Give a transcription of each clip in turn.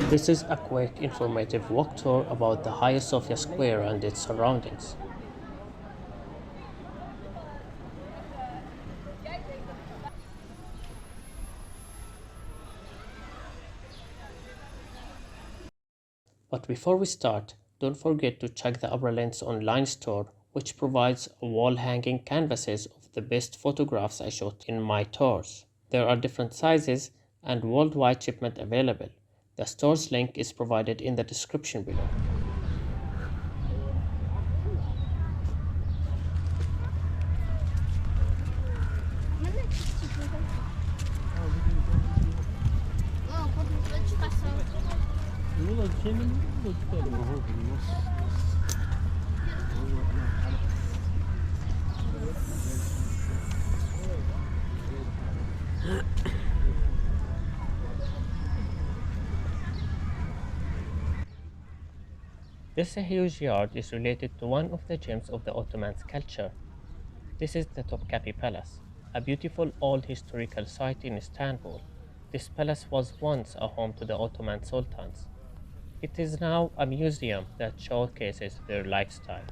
This is a quick, informative walk tour about the Hagia Sophia Square and its surroundings. But before we start, don't forget to check the Abra Lens online store, which provides wall hanging canvases of the best photographs I shot in my tours. There are different sizes and worldwide shipment available. The store's link is provided in the description below. This huge yard is related to one of the gems of the Ottoman culture. This is the Topkapi Palace, a beautiful old historical site in Istanbul. This palace was once a home to the Ottoman sultans. It is now a museum that showcases their lifestyle.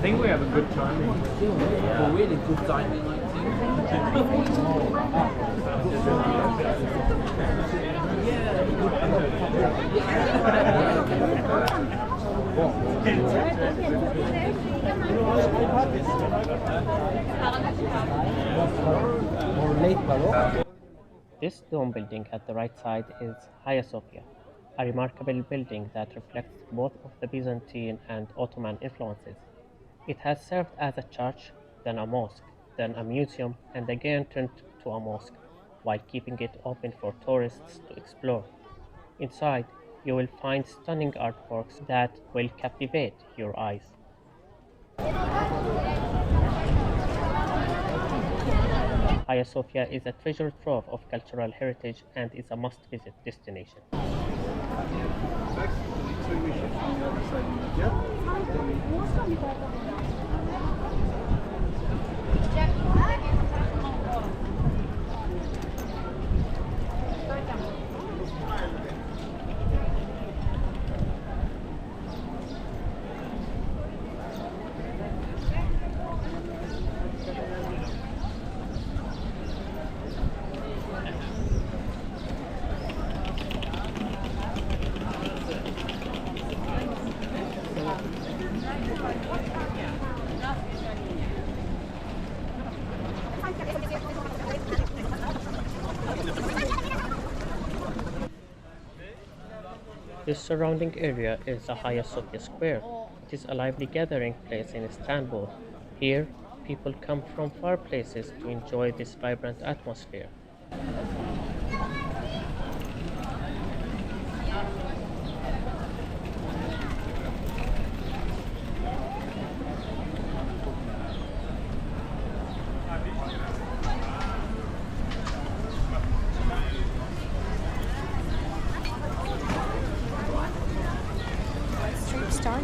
I think we have a good timing. Yeah. A really good timing, I This dome building at the right side is Hagia Sophia, a remarkable building that reflects both of the Byzantine and Ottoman influences. It has served as a church, then a mosque, then a museum, and again turned to a mosque, while keeping it open for tourists to explore. Inside, you will find stunning artworks that will captivate your eyes. Hagia Sophia is a treasure trove of cultural heritage and is a must-visit destination. The surrounding area is the Hagia Sophia Square. It is a lively gathering place in Istanbul. Here, people come from far places to enjoy this vibrant atmosphere. Start.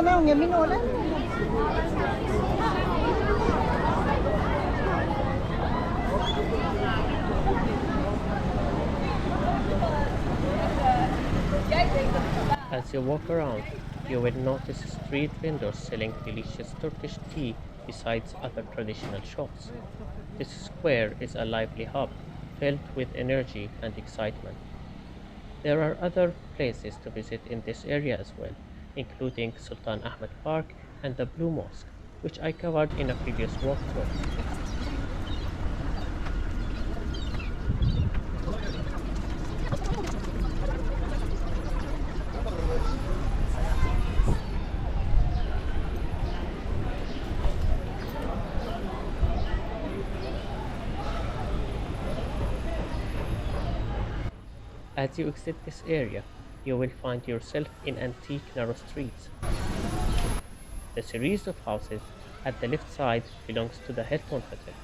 non, minore. As you walk around, you will notice street vendors selling delicious Turkish tea besides other traditional shops. This square is a lively hub, filled with energy and excitement. There are other places to visit in this area as well, including Sultan Ahmed Park and the Blue Mosque, which I covered in a previous walkthrough. As you exit this area, you will find yourself in antique narrow streets. The series of houses at the left side belongs to the Hilton Hotel.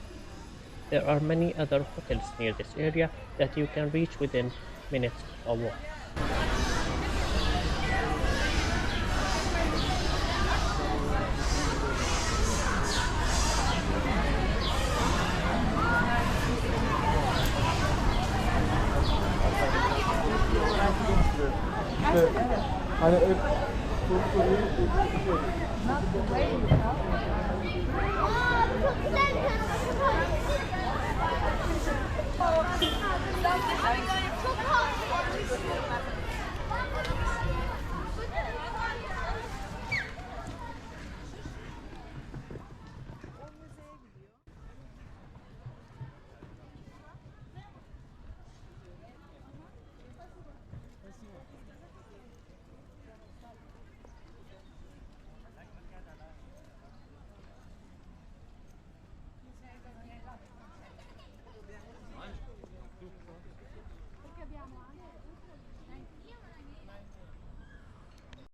There are many other hotels near this area that you can reach within minutes of a walk. Hani hep